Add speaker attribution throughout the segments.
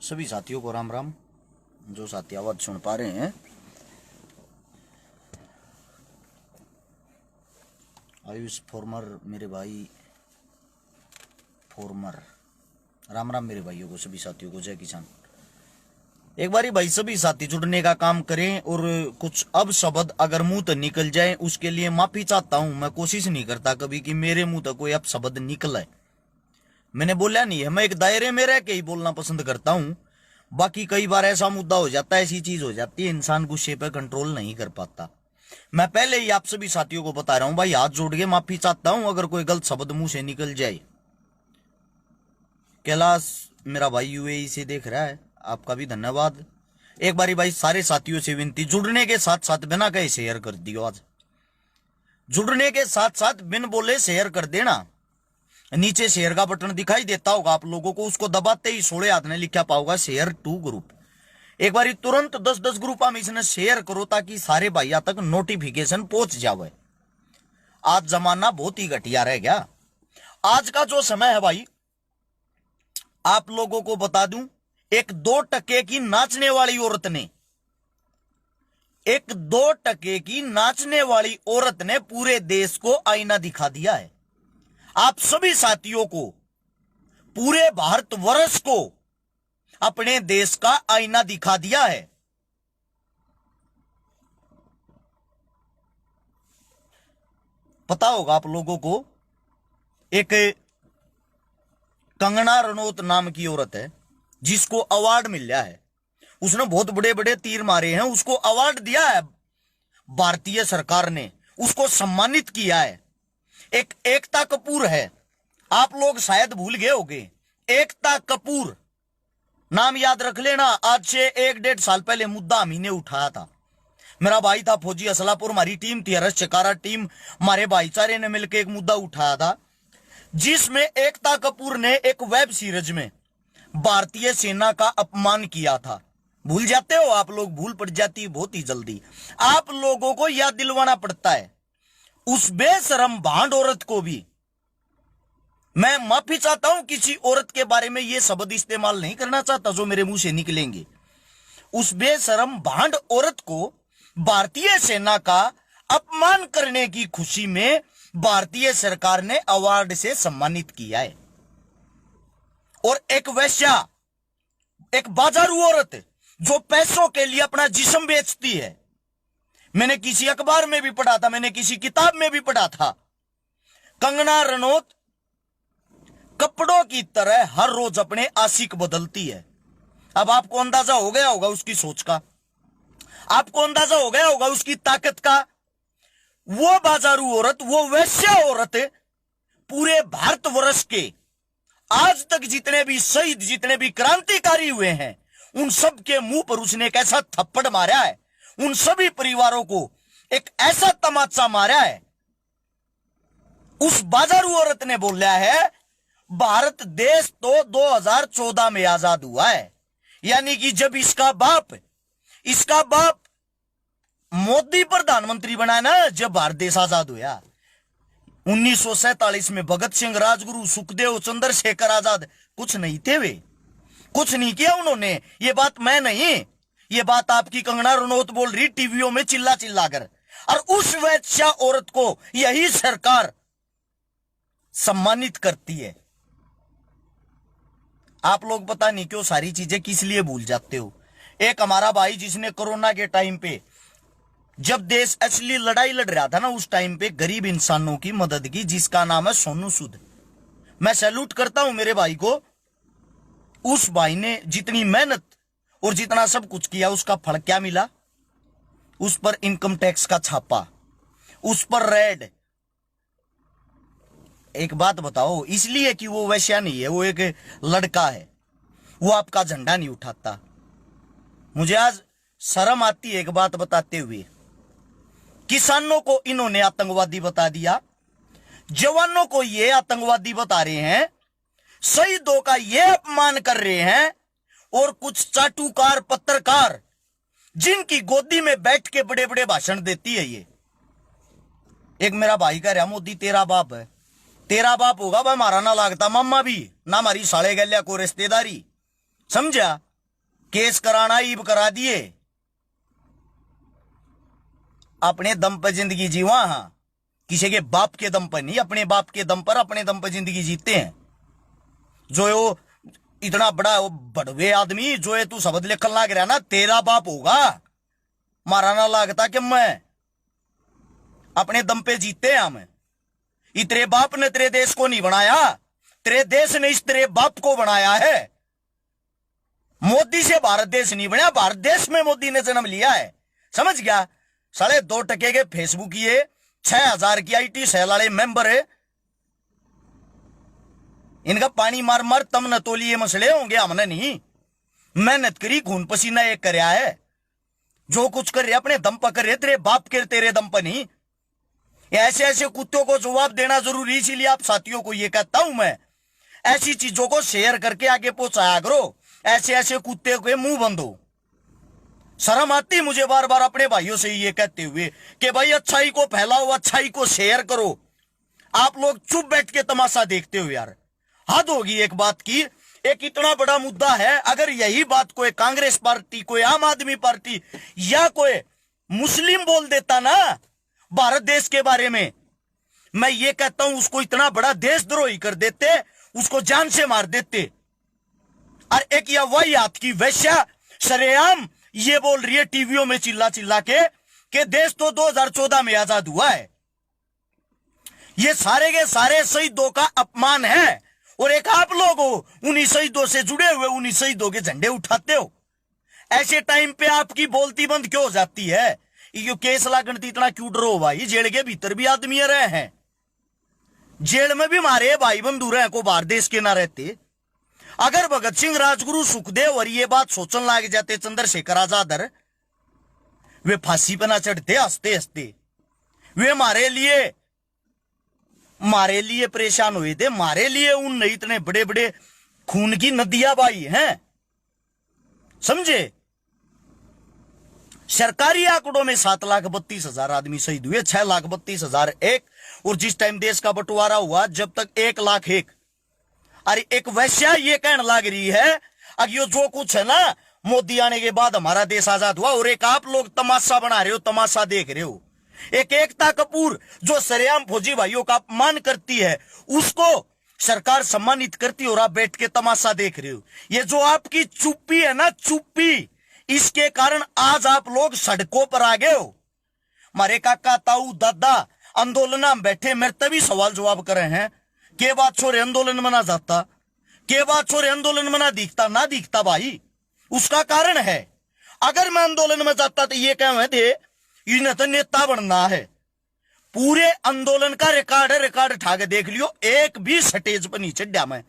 Speaker 1: सभी साथियों को राम राम। जो साथी आवाज सुन पा रहे हैं, आयुष फॉर्मर मेरे भाई, फॉर्मर राम राम मेरे भाइयों को, सभी साथियों को जय किसान। एक बारी भाई सभी साथी जुड़ने का काम करें और कुछ अब शब्द अगर मुंह तक निकल जाए उसके लिए माफी चाहता हूं। मैं कोशिश नहीं करता कभी कि मेरे मुंह तक कोई अब शब्द निकले, मैंने बोला नहीं है। मैं एक दायरे में रह के ही बोलना पसंद करता हूं। बाकी कई बार ऐसा मुद्दा हो जाता है, ऐसी चीज हो जाती है, इंसान गुस्से पे कंट्रोल नहीं कर पाता। मैं पहले ही आप सभी साथियों को बता रहा हूं भाई, हाथ जोड़ के माफी चाहता हूं अगर कोई गलत शब्द मुंह से निकल जाए। कैलाश मेरा भाई यूएई से देख रहा है, आपका भी धन्यवाद। एक बारी भाई सारे साथियों से विनती, जुड़ने के साथ साथ बिना कहे शेयर कर दियो। आज जुड़ने के साथ साथ बिन बोले शेयर कर देना। नीचे शेयर का बटन दिखाई देता होगा आप लोगों को, उसको दबाते ही 16 हाथ ने लिखा पाओगा शेयर टू ग्रुप। एक बार तुरंत 10-10 ग्रुप में इसने शेयर करो ताकि सारे भाइयों तक नोटिफिकेशन पहुंच जावे। आज जमाना बहुत ही घटिया रह गया। आज का जो समय है भाई, आप लोगों को बता दूं, एक 2% की नाचने वाली औरत ने, एक 2% की नाचने वाली औरत ने पूरे देश को आईना दिखा दिया है। आप सभी साथियों को, पूरे भारतवर्ष को अपने देश का आईना दिखा दिया है। पता होगा आप लोगों को, एक कंगना रनौत नाम की औरत है जिसको अवार्ड मिल गया है। उसने बहुत बड़े बड़े तीर मारे हैं, उसको अवार्ड दिया है भारतीय सरकार ने, उसको सम्मानित किया है। एक एकता कपूर है, आप लोग शायद भूल गए होंगे, एकता कपूर नाम याद रख लेना। आज से 1-1.5 साल पहले मुद्दा हम ही ने उठाया था। मेरा भाई था फौजी असलापुर, हमारी टीम थी हरस चकारा टीम, हमारे भाईचारे ने मिलकर एक मुद्दा उठाया था जिसमें एकता कपूर ने एक वेब सीरीज में भारतीय सेना का अपमान किया था। भूल जाते हो आप लोग, भूल पड़ जाती है बहुत ही जल्दी। आप लोगों को याद दिलवाना पड़ता है। उस बेशरम भांड औरत को भी मैं माफी चाहता हूं, किसी औरत के बारे में यह शब्द इस्तेमाल नहीं करना चाहता जो मेरे मुंह से निकलेंगे। उस बेशरम भांड औरत को भारतीय सेना का अपमान करने की खुशी में भारतीय सरकार ने अवार्ड से सम्मानित किया है। और एक वैश्या, एक बाजारू औरत जो पैसों के लिए अपना जिस्म बेचती है, मैंने किसी अखबार में भी पढ़ा था, मैंने किसी किताब में भी पढ़ा था, कंगना रनौत कपड़ों की तरह हर रोज अपने आशिक बदलती है। अब आपको अंदाजा हो गया होगा उसकी सोच का, आपको अंदाजा हो गया होगा उसकी ताकत का। वो बाजारू औरत, वो वैश्या औरत पूरे भारतवर्ष के आज तक जितने भी शहीद, जितने भी क्रांतिकारी हुए हैं, उन सब के मुंह पर उसने एक ऐसा थप्पड़ मारा है, उन सभी परिवारों को एक ऐसा तमाचा मारा है। उस बाजारू औरत ने बोला है भारत देश तो 2014 में आजाद हुआ है, यानी कि जब इसका बाप मोदी प्रधानमंत्री बना ना, जब भारत देश आजाद हुआ 1947 में भगत सिंह, राजगुरु, सुखदेव, चंद्रशेखर आजाद कुछ नहीं थे, वे कुछ नहीं किया उन्होंने। ये बात मैं नहीं, ये बात आपकी कंगना रनौत बोल रही टीवियों में चिल्ला चिल्ला कर। और उस वैश्या औरत को यही सरकार सम्मानित करती है। आप लोग पता नहीं क्यों सारी चीजें किस लिए भूल जाते हो। एक हमारा भाई जिसने कोरोना के टाइम पे, जब देश असली लड़ाई लड़ रहा था ना, उस टाइम पे गरीब इंसानों की मदद की, जिसका नाम है सोनू सूद। मैं सैल्यूट करता हूं मेरे भाई को। उस भाई ने जितनी मेहनत और जितना सब कुछ किया, उसका फल क्या मिला? उस पर इनकम टैक्स का छापा, उस पर रेड। एक बात बताओ, इसलिए कि वो वैश्या नहीं है, वो एक लड़का है, वो आपका झंडा नहीं उठाता। मुझे आज शर्म आती है एक बात बताते हुए। किसानों को इन्होंने आतंकवादी बता दिया, जवानों को ये आतंकवादी बता रहे हैं, शहीदों का ये अपमान कर रहे हैं, और कुछ चाटुकार पत्रकार जिनकी गोदी में बैठ के बड़े बड़े भाषण देती है ये। एक मेरा भाई कह रहा मोदी तेरा बाप है, तेरा बाप होगा भाई, हमारा ना लागता मामा भी ना, हमारी साले गलिया को रिश्तेदारी, समझा? केस कराना ईब करा दिए, अपने दम पर जिंदगी जीवा। हाँ, किसी के बाप के दम पर नहीं, अपने बाप के दम पर, अपने दम पर जिंदगी जीते हैं। जो वो इतना बड़ा वो बड़वे आदमी जो है तू शब्द लिखन लाग रहा ना, तेरा बाप होगा, मारा ना लागता कि मैं अपने दम पे जीते हैं हम। तेरे बाप ने तेरे देश को नहीं बनाया, तेरे देश ने इस तेरे बाप को बनाया है। मोदी से भारत देश नहीं बना, भारत देश में मोदी ने जन्म लिया है, समझ गया। 2.5 के फेसबुक ये 6,000 की IT सेल वाले मेंबर है, इनका पानी मार मार तम न तोली ये मसले होंगे। हमने नहीं मेहनत करी, खून पसीना एक करया है, जो कुछ कर रहे अपने दम पर कर रहे, तेरे बाप के तेरे दम पर नहीं। ऐसे ऐसे कुत्तों को जवाब देना जरूरी, इसीलिए आप साथियों को ये कहता हूं मैं, ऐसी चीजों को शेयर करके आगे पहुंचाया करो। ऐसे ऐसे कुत्ते के मुंह बंद हो। शर्म आती मुझे बार बार अपने भाइयों से ये कहते हुए कि भाई अच्छाई को फैलाओ, अच्छाई को शेयर करो। आप लोग चुप बैठ के तमाशा देखते हो यार, हद होगी एक बात की। एक इतना बड़ा मुद्दा है, अगर यही बात कोई कांग्रेस पार्टी, कोई आम आदमी पार्टी या कोई मुस्लिम बोल देता ना भारत देश के बारे में, मैं ये कहता हूं उसको इतना बड़ा देशद्रोही कर देते, उसको जान से मार देते। और एक या वही हाथ की वैश्या सरेआम ये बोल रही है टीवियों में चिल्ला चिल्ला के देश तो 2014 में आजाद हुआ है। ये सारे के सारे शहीदों का अपमान है। और एक आप लोग हो उन्हीं शहीदों से जुड़े हुए, उन्हीं शहीदों के झंडे उठाते हो। ऐसे टाइम पे आपकी बोलती बंद क्यों हो जाती है? ये केस लागणती इतना क्यों डरो भाई? जेल के भीतर भी आदमी रहे हैं, जेल में भी हमारे भाई बंधु रहे को बाहर देश के ना रहते। अगर भगत सिंह, राजगुरु, सुखदेव और ये बात सोचने लग जाते चंद्रशेखर आजाद, वे फांसी पर ना चढ़ते हंसते हंसते। वे हमारे लिए परेशान हुए थे, हमारे लिए उन इतने बड़े बड़े खून की नदियां बही हैं, समझे। सरकारी आंकड़ों में 7,32,000 आदमी शहीद हुए, 6,32,001। और जिस टाइम देश का बंटवारा हुआ जब तक 1,01,000। अरे एक वैश्या ये कहने लग रही है अब ये जो कुछ है ना मोदी आने के बाद हमारा देश आजाद हुआ, और एक आप लोग तमाशा बना रहे हो, तमाशा देख रहे हो। एक एकता कपूर जो सरेआम फौजी भाइयों का अपमान करती है, उसको सरकार सम्मानित करती है और आप बैठ के तमाशा देख रहे हो। ये जो आपकी चुप्पी है ना, चुप्पी, इसके कारण आज आप लोग सड़कों पर आ गए हो। हमारे काका ताऊ दादा आंदोलन में बैठे, मेरे तभी सवाल जवाब कर रहे हैं के बात छोरे आंदोलन में ना जाता, के बात छोरे आंदोलन में ना दिखता भाई। उसका कारण है, अगर मैं आंदोलन में जाता तो ये कह थे इन्हें तो नेता बनना है। पूरे आंदोलन का रिकॉर्ड उठा के देख लियो, एक भी स्टेज पर नहीं चढ़ा मैं,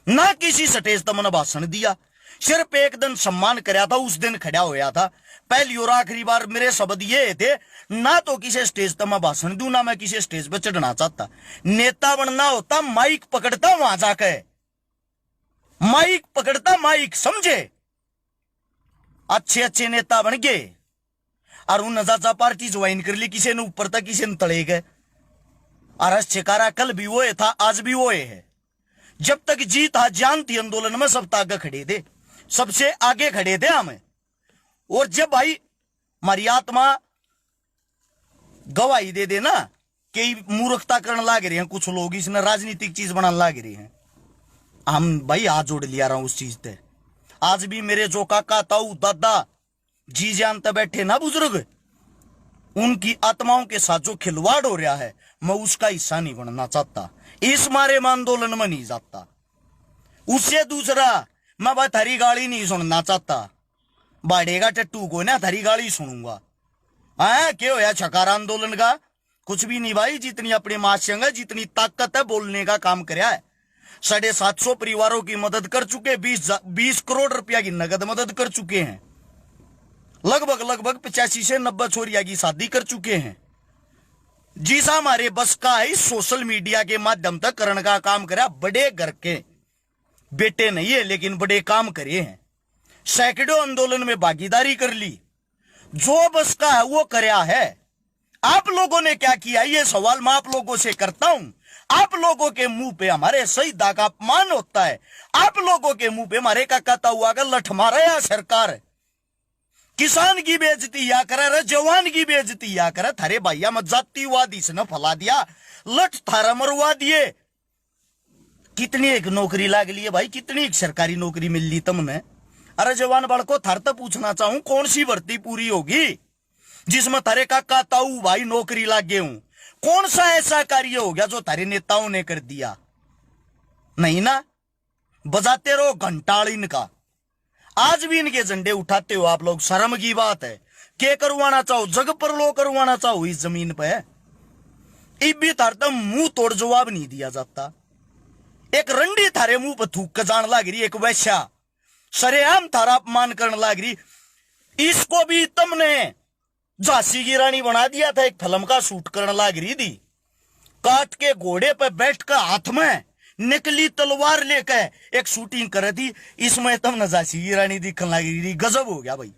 Speaker 1: ना किसी स्टेज पर मैंने भाषण दिया। सिर्फ एक दिन सम्मान कराया था, उस दिन खड़ा होया था। पहली और आखिरी बार मेरे शब्द ये थे, ना तो किसी स्टेज पर मैं भाषण दूं, ना मैं किसी स्टेज पर चढ़ना चाहता। नेता बनना होता माइक पकड़ता, वहां जाके माइक पकड़ता, माइक, समझे। अच्छे अच्छे नेता बन गए और उन नजाजा पार्टी ज्वाइन कर ली, किसी ने ऊपर था किसी ने तले गए। और शिकारा कल भी वो था, आज भी वो है। जब तक जीत हा जान थी आंदोलन में सब आगे खड़े थे, सबसे आगे खड़े थे हमें। और जब भाई हमारी आत्मा गवाही दे देना कि मूर्खता करने लग रहे हैं कुछ लोग, इसने राजनीतिक चीज बनाने लग रहे हैं, हम भाई हाथ जोड़ लिया रहा हूं उस चीज पे। आज भी मेरे जो काका ताऊ दादा जी जानते बैठे ना बुजुर्ग, उनकी आत्माओं के साथ जो खिलवाड़ हो रहा है, मैं उसका हिस्सा नहीं बनना चाहता। इस मारे में आंदोलन में नहीं जाता। उससे दूसरा, मैं भाई थारी गाली नहीं सुनना चाहता। बाढ़ेगा टट्टू को ना थारी गाली सुनूंगा। हाँ क्या होया छकारा आंदोलन का? कुछ भी नहीं भाई, जितनी अपने माशंग है, जितनी ताकत है, बोलने का काम कराया है। 750 परिवारों की मदद कर चुके, 20 करोड़ रुपया की नगद मदद कर चुके हैं। लगभग 85 से 90 छोरिया की शादी कर चुके हैं। जिस हमारे बस का है सोशल मीडिया के माध्यम तक करने का काम करा। बड़े घर के बेटे नहीं है लेकिन बड़े काम करे हैं। सैकड़ों आंदोलन में भागीदारी कर ली। जो बस का है वो करया है। आप लोगों ने क्या किया, ये सवाल मैं आप लोगों से करता हूं। आप लोगों के मुंह पे हमारे शहीदा का अपमान होता है, आप लोगों के मुंह पे हमारे का कहता हुआ का लठ मारा या सरकार किसान की बेइज्जती या करे रे, जवान की बेइज्जती या करे। थारे भैया मत जातिवादी से न फैला दिया, लठ थारा मरवा दिए। कितनी एक नौकरी लाग ली है भाई, कितनी एक सरकारी नौकरी मिल ली तुमने? अरे जवान बड़को थार तो पूछना चाहूं कौन सी भर्ती पूरी होगी जिसमें थारे का ताऊ भाई नौकरी लागे हूं? कौन सा ऐसा कार्य हो गया जो थारे नेताओं ने कर दिया? नहीं ना, बजाते रहो घंटाल इनका। आज भी इनके झंडे उठाते हो आप लोग, शर्म की बात है। के करवाना चाहो, जग पर लो करवाना चाहो इस जमीन पे, इब भी थार तो मुंह तोड़ जवाब नहीं दिया जाता। एक रंडी थारे मुंह पर थूक के जान लाग रही, एक वैश्या सरेआम थारा अपमान करने लाग रही। इसको भी तुमने झांसी की रानी बना दिया था, एक फिल्म का शूट करने लाग रही थी, काट के घोड़े पे बैठ कर हाथ में निकली तलवार लेकर एक शूटिंग कर दी। इसमें तुमने झांसी की रानी दिखने लगी रही। गजब हो गया भाई।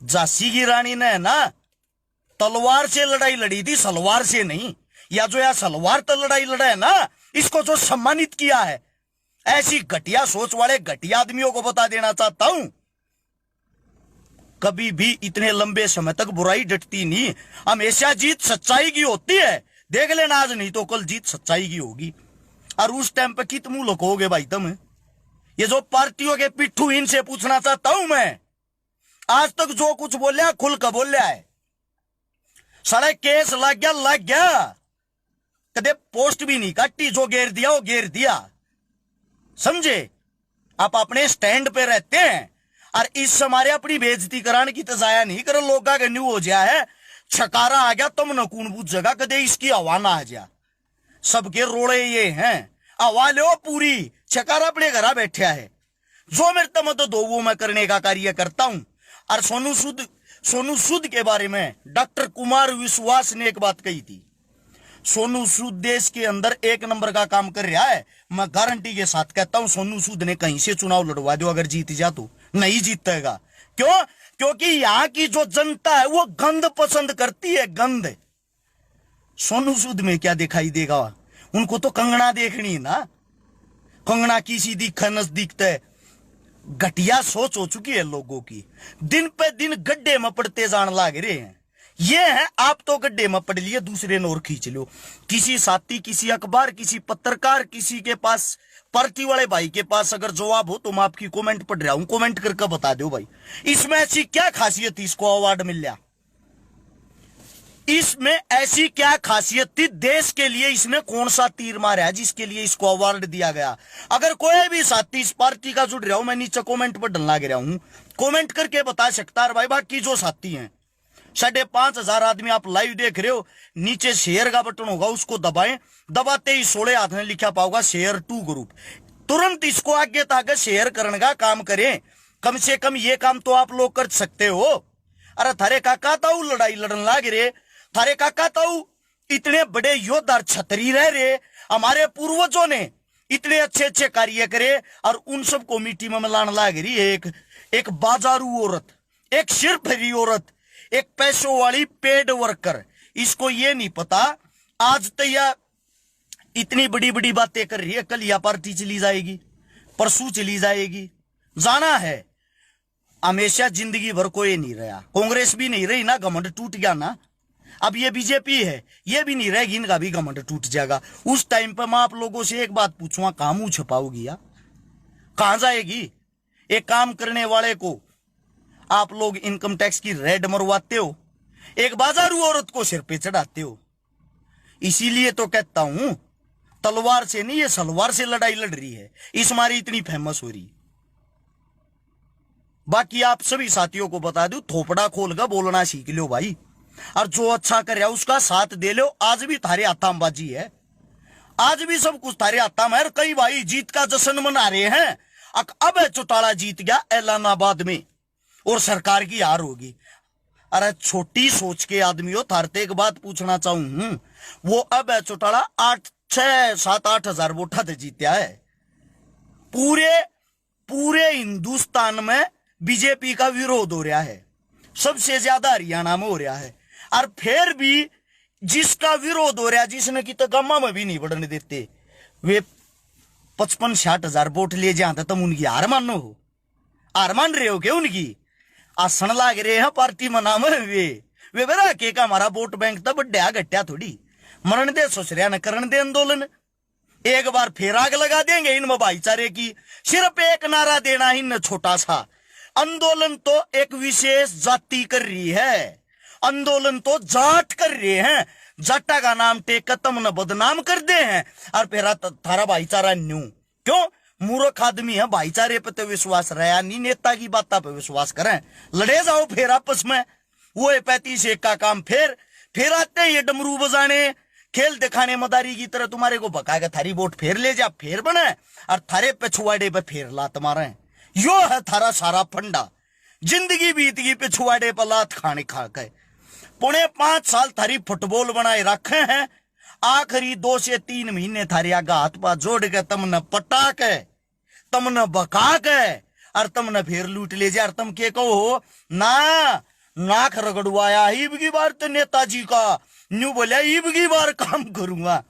Speaker 1: झांसी की रानी ने ना तलवार से लड़ाई लड़ी थी, सलवार से नहीं। या जो या सलवार तो लड़ाई लड़ा है ना, इसको जो सम्मानित किया है, ऐसी घटिया सोच वाले घटिया आदमियों को बता देना चाहता हूं, कभी भी इतने लंबे समय तक बुराई डटती नहीं, हमेशा जीत सच्चाई की होती है। देख लेना, आज नहीं तो कल जीत सच्चाई की होगी। और उस टाइम पे कित मुंह लकोगे भाई तुम? ये जो पार्टियों के पिट्ठू, इनसे पूछना चाहता हूं मैं, आज तक जो कुछ बोलिया खुल कर बोलिया है। साढ़े केस लग गया, कदे पोस्ट भी नहीं काटी, जो घेर दिया वो घेर दिया। समझे? आप अपने स्टैंड पे रहते हैं और इस हमारे अपनी बेइज्जती कराने की तजाया नहीं करो। लोग का न्यू हो जाया है, छकारा आ गया, तुम न कौन पूछ जगह कदे इसकी हवा ना आ जा। सबके रोड़े ये हैं, हवा लो पूरी, छकारा अपने घर बैठा है। जो मेरे तम तो दो वो मैं करने का कार्य करता हूं। और सोनू सूद के बारे में डॉक्टर कुमार विश्वास ने एक बात कही थी, सोनू सूद देश के अंदर एक नंबर का काम कर रहा है। मैं गारंटी के साथ कहता हूं सोनू सूद ने कहीं से चुनाव लड़वा दो, अगर जीत जा तो नहीं जीतेगा। क्यों? क्योंकि यहां की जो जनता है वो गंद पसंद करती है, गंद। सोनू सूद में क्या दिखाई देगा? उनको तो कंगना देखनी है ना, कंगना की सीधी खनस दिखता है। घटिया सोच हो चुकी है लोगों की, दिन पे दिन गड्ढे में पड़ते जान लाग रहे हैं। ये है, आप तो गड्ढे में पड़ लिए, दूसरे ने और खींच लो। किसी साथी, किसी अखबार, किसी पत्रकार, किसी के पास, पार्टी वाले भाई के पास अगर जवाब हो तो मैं आपकी कमेंट पढ़ रहा हूं, कमेंट करके बता दो भाई, इसमें ऐसी क्या खासियत थी इसको अवार्ड मिल गया? इसमें ऐसी क्या खासियत थी? देश के लिए इसने कौन सा तीर मारा है जिसके लिए इसको अवार्ड दिया गया? अगर कोई भी साथी इस पार्टी का जुड़ रहा हूं, मैं नीचे कमेंट पर डलना गिरा हूं, कमेंट करके बता सकता है भाई। बाकी जो साथी हैं, 5,500 आदमी आप लाइव देख रहे हो, नीचे शेयर का बटन होगा, उसको दबाएं। दबाते ही 16 हाथ में लिखा पाओगा शेयर टू ग्रुप, तुरंत इसको आगे ताकि शेयर करने का काम करें। कम से कम ये काम तो आप लोग कर सकते हो। अरे थारे काका ताऊ लड़ाई लड़न लाग रहे, थारे काका ताऊ इतने बड़े योद्धा छतरी रह रहे, हमारे पूर्वजों ने इतने अच्छे अच्छे कार्य करे, और उन सबको मिट्टी में मिलाने लाग रही है एक बाजारू औरत, एक सिर फरी औरत, एक पैसों वाली पेड वर्कर। इसको ये नहीं पता आज तो यह इतनी बड़ी बड़ी बातें कर रही है, कल यह पार्टी चली जाएगी, परसों चली जाएगी, जाना है। हमेशा जिंदगी भर कोई नहीं रहा, कांग्रेस भी नहीं रही ना, घमंड टूट गया ना। अब ये बीजेपी है, ये भी नहीं रहेगी, इनका भी घमंड टूट जाएगा। उस टाइम पर मैं आप लोगों से एक बात पूछूंगा, कहां मुंह छुपाओगी या कहां जाएगी? एक काम करने वाले को आप लोग इनकम टैक्स की रेड मरवाते हो, एक बाजारू औरत को सिर पे चढ़ाते हो। इसीलिए तो कहता हूं, तलवार से नहीं, ये सलवार से लड़ाई लड़ रही है, इस मारी इतनी फेमस हो रही। बाकी आप सभी साथियों को बता दूं, थोपड़ा खोलकर बोलना सीख लो भाई, और जो अच्छा कर रहा उसका साथ दे लो। आज भी थारे हाथामबाजी है, आज भी सब कुछ थारे हाथा में। कई भाई जीत का जश्न मना रहे हैं, अब चौटाला जीत गया ऐलानाबाद में और सरकार की हार होगी। अरे छोटी सोच के आदमियों, थारते एक बात पूछना चाहूं, वो अब चौटाला 6-7-8 हजार वोटा से जीता है। पूरे हिंदुस्तान में बीजेपी का विरोध हो रहा है, सबसे ज्यादा हरियाणा में हो रहा है, और फिर भी जिसका विरोध हो रहा, जिसने की तो गम्मा में भी नहीं बढ़ने देते, वे 55-60 हजार वोट ले जाते, तुम उनकी हार मानो हो? हार मान रहे हो क्या उनकी? आसन लाग रहे हैं पार्टी मना में वे बेरा के का हमारा वोट बैंक तब बढ़िया घटिया थोड़ी मरण दे, सोच रहा न करण दे आंदोलन, एक बार फिर आग लगा देंगे इनमें भाईचारे की। सिर्फ एक नारा देना ही न, छोटा सा आंदोलन तो एक विशेष जाति कर रही है, आंदोलन तो जाट कर रहे हैं, जाटा का नाम टेक तुम न बदनाम कर दे हैं, और फिर थारा भाईचारा न्यू क्यों? मूर्ख आदमी है, भाईचारे पे तो विश्वास रहा नहीं, नेता की बात पे विश्वास करें, लड़े जाओ फिर आपस में। वो 35-1 का काम फिर आते हैं ये डमरू बजाने, खेल दिखाने मदारी की तरह, तुम्हारे को भगा थारी वोट फिर ले जा, फिर बने और थारे पिछुआड़े पे फिर लात मारे। यो है थारा सारा फंडा, जिंदगी बीत गई पिछुआड़े पर लात खाने खा के। 5.5 साल थारी फुटबॉल बनाए रखे हैं, आखिरी 2 से 3 महीने थारी आगा हाथ पा जोड़ के तुमने पटा के, तुमने बका के और तुमने फिर लूट ले जा। तुम के कहो ना, नाक रगड़वाया ईब की बार तो नेताजी का, न्यू बोलिया ईब की बार काम करूंगा।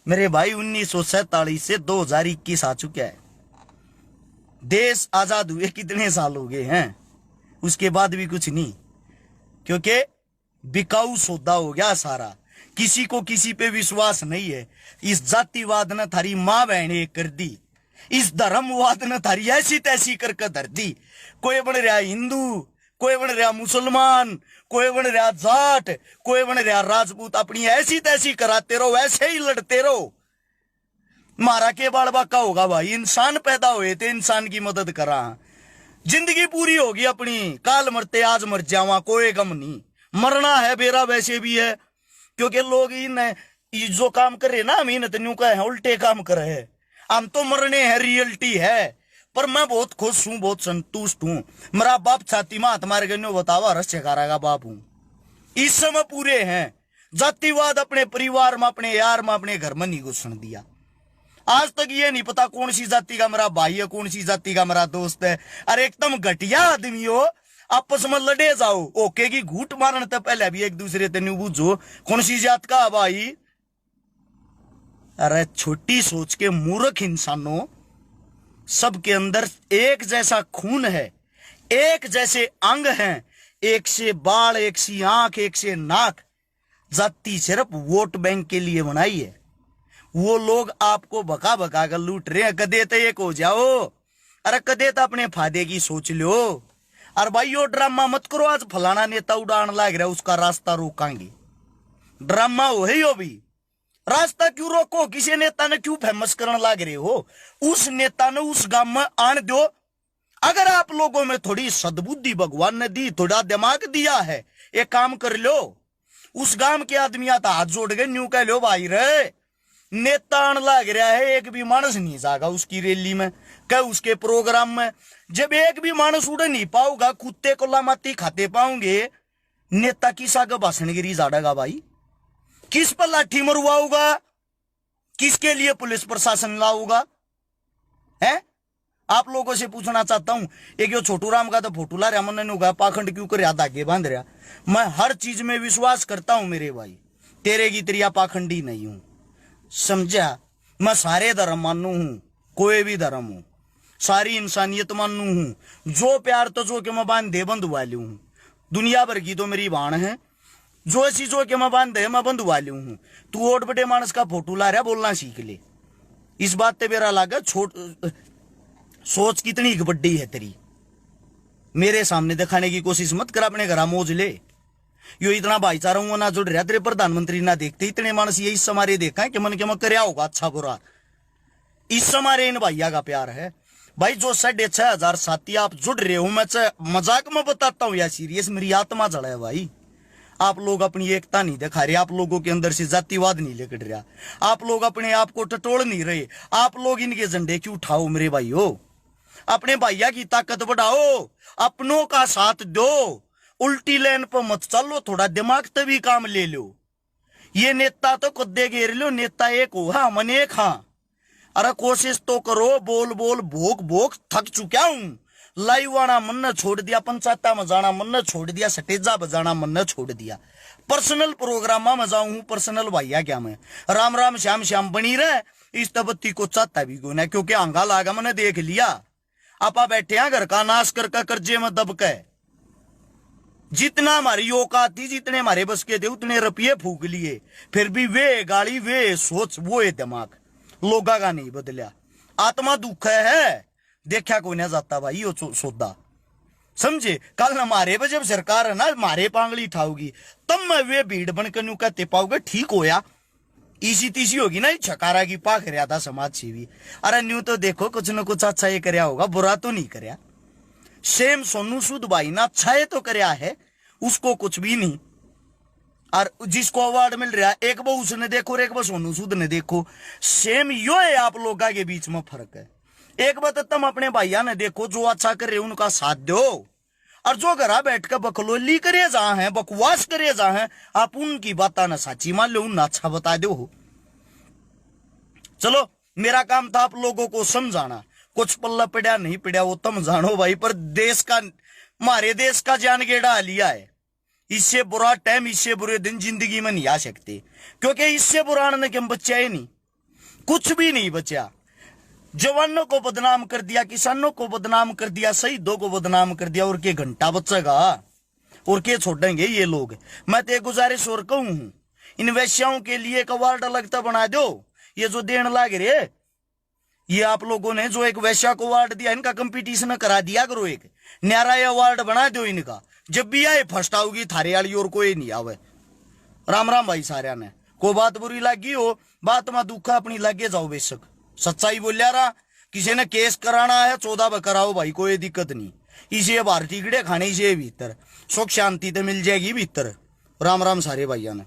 Speaker 1: मेरे भाई 1947 से 2021 आ चुका है, देश आजाद हुए कितने साल हो गए हैं, उसके बाद भी कुछ नहीं, क्योंकि बिकाऊ सौदा हो गया सारा, किसी को किसी पे विश्वास नहीं है। इस जातिवाद ने थारी माँ बहन एक कर दी, इस धर्मवाद ने थारी ऐसी तैसी करके धर दी। कोई बन रहा हिंदू, कोई बन रहा मुसलमान, कोई बन रहा जाट, कोई बन रहा राजपूत, अपनी ऐसी तैसी कराते रहो, ऐसे ही लड़ते रहो। मारा के बाल बाका होगा भाई, इंसान पैदा हुए थे इंसान की मदद करा, जिंदगी पूरी होगी अपनी, काल मरते आज मर जावा, कोई गम नहीं, मरना है बेरा वैसे भी है, क्योंकि लोग इन जो काम कर रहे ना, हम इन न्यू कहे उल्टे काम कर रहे हैं, हम तो मरने हैं, रियलिटी है। पर मैं बहुत खुश हूं, बहुत संतुष्ट हूं, मेरा बाप छाती में हाथ मार गए बतावा रस्यकारा का बाप हूं, इस समय पूरे हैं। जातिवाद अपने परिवार में, अपने यार में, अपने घर में नहीं घुसन दिया। आज तक ये नहीं पता कौन सी जाति का मेरा भाई है, कौन सी जाति का मेरा दोस्त है। अरे एकदम घटिया आदमी हो, आपस में लड़े जाओ, ओके की घूट मारने तो पहले भी एक दूसरे से नहीं बूझो कौन सी जात का भाई। अरे छोटी सोच के मूर्ख इंसानों, सबके अंदर एक जैसा खून है, एक जैसे अंग हैं, एक से बाल, एक सी आंख, एक से नाक। जाति सिर्फ वोट बैंक के लिए बनाई है। वो लोग आपको भगा भगा कर लूट रहे हैं, कदे तो एक हो जाओ, अरे कदे तो अपने फायदे की सोच लो। अरे भाई यो ड्रामा मत करो, आज फलाना नेता उड़ान लाग रहा है उसका रास्ता रोकांगे, ड्रामा हो ही हो भी, रास्ता क्यों रोको? किसी नेता ने क्यों फेमस करने लाग रहे हो? उस नेता ने उस गांव में आन दो। अगर आप लोगों में थोड़ी सद्बुद्धि भगवान ने दी, थोड़ा दिमाग दिया है, एक काम कर लो, उस गांव के आदमी आता हाथ जोड़ गए, न्यू कह लो भाई रे नेता आन लाग रहा है, एक भी मानस नहीं जागा उसकी रैली में, क्या उसके प्रोग्राम में। जब एक भी मानस उड़ नहीं पाओगा, कुत्ते को लामाती खाते पाओगे, नेता किस आगे भाषणगिरी जाड़ेगा भाई? किस पर लाठी मरवाऊगा? किसके लिए पुलिस प्रशासन लाऊगा? है आप लोगों से पूछना चाहता हूं, एक यो छोटू राम का तो फोटो ला रहा मन होगा, पाखंड क्यों कर धागे बांध रहा। मैं हर चीज में विश्वास करता हूं मेरे भाई, तेरे की तेरिया पाखंडी नहीं हूं, समझा? मैं सारे धर्म मानू हूं, कोई भी धर्म हो, सारी इंसानियत मानू हूं, जो प्यार तो जो के मैं बांधे बंधु वाली हूं, दुनिया भर की तो मेरी बाण है, जो ऐसी जो के मैं बांधे मैं बंधु वाली हूं। तू ओट बटे मानस का फोटो ला रहा, बोलना सीख ले। इस बात पे मेरा लागा सोच कितनी बड्डी है तेरी, मेरे सामने दिखाने की कोशिश मत कर, अपने घर मौज ले। यो इतना भाईचारा हूं ना जुड़ रहा, तेरे प्रधानमंत्री ना देखते इतने मानस ये इस समारे देखा है कि मन के मैं करया होगा अच्छा बुरा, इस समारे इन भैया का प्यार है भाई। जो 6,500 साथी आप जुड़ रहे हो, मैं मजाक में बताता हूं या सीरियस, मेरी आत्मा जड़ा है भाई। आप लोग अपनी एकता नहीं दिखा रहे, आप लोगों के अंदर से जातिवाद नहीं लेकर रहा, आप लोग अपने आप को टटोल नहीं रहे, आप लोग इनके झंडे क्यों उठाओ मेरे भाइयों? अपने भैया की ताकत बढ़ाओ, अपनों का साथ दो, उल्टी लाइन पर मत चलो, थोड़ा दिमाग तभी काम ले लो। ये नेता तो कद्दे घेर लो, नेता एक हो हाँ मन एक हाँ, अरे कोशिश तो करो। बोल बोल भोग भोग थक चुका हूं, लाइव आना मन ने छोड़ दिया, पंचायत में जाना मन ने छोड़ दिया, सटेजा बजाना मन ने छोड़ दिया। पर्सनल प्रोग्राम में जाऊं, पर्सनल भैया क्या मैं राम राम श्याम श्याम बनी रहे, इस तबत्ती को चाहता भी गुना, क्योंकि आंगा लागा मैंने देख लिया। आपा बैठे हैं घर का नाश करके कर्जे में दब के, जितना हमारी औकात थी, जितने हमारे बस के थे उतने रुपये फूक लिए, फिर भी वे गाड़ी, वे सोच, वो ये दिमाग लोगा का नहीं बदलिया। आत्मा दुख है, देखा कोई ना जाता भाई वो सौदा, समझे। कल हमारे पे जब सरकार है ना मारे पांगली उठाओगी, तब मैं वे भीड़ बनकर न्यू कहते पाओगे ठीक होया, इसी तीसी होगी ना, छकारा की पाख रहा था समाज सेवी। अरे न्यू तो देखो कुछ न कुछ अच्छा ये करया होगा, बुरा तो नहीं करया। सेम सोनू सूद भाई ना अच्छा ये तो करया है, उसको कुछ भी नहीं। और जिसको अवार्ड मिल रहा है, एक वो उसने देखो और एक वो सोनू सूद ने देखो, सेम यो है आप लोगों के बीच में फर्क है। एक बात तुम अपने भैया ने देखो, जो अच्छा कर रहे उनका साथ दो, और जो घरा बैठ कर बकलोली करे जा है, बकवास करे जा है, आप उनकी बात ना साची मान लो, उन्हें अच्छा बता दो। चलो मेरा काम था आप लोगों को समझाना, कुछ पल्ला पड़ा नहीं पड़ा वो तुम जानो भाई, पर देश का, हमारे देश का जान गेड़ा लिया है। इससे बुरा टाइम, इससे बुरे दिन जिंदगी में नहीं आ सकते, क्योंकि इससे बुरा आने के हम बच्चा ही नहीं, कुछ भी नहीं बचा। जवानों को बदनाम कर दिया, किसानों को बदनाम कर दिया, शहीदों को बदनाम कर दिया, और के घंटा बचेगा और के छोड़ेंगे ये लोग। मैं तो गुजारिश और कहूं हूं, इन वैश्याओं के लिए एक अवार्ड अलग बना दो, ये जो देने लाग रहे, ये आप लोगों ने जो एक वैश्या को अवार्ड दिया, इनका कंपटीशन करा दिया करो, एक न्यारा अवार्ड बना दो इनका, जब भी आए फर्स्ट आओगी थारे वाली और कोई नहीं आवे। राम राम भाई सारिया ने, कोई बात बुरी लगी हो, बात में दुखा अपनी लगे जाओ, बेशक सच्चाई बोलिया रहा, किसी ने केस कराना है 14 पर कराओ भाई, कोई दिक्कत नहीं। इसे बाहर टिकड़े खाने से भीतर सुख शांति तो मिल जाएगी भीतर। राम राम सारे भाइयों ने।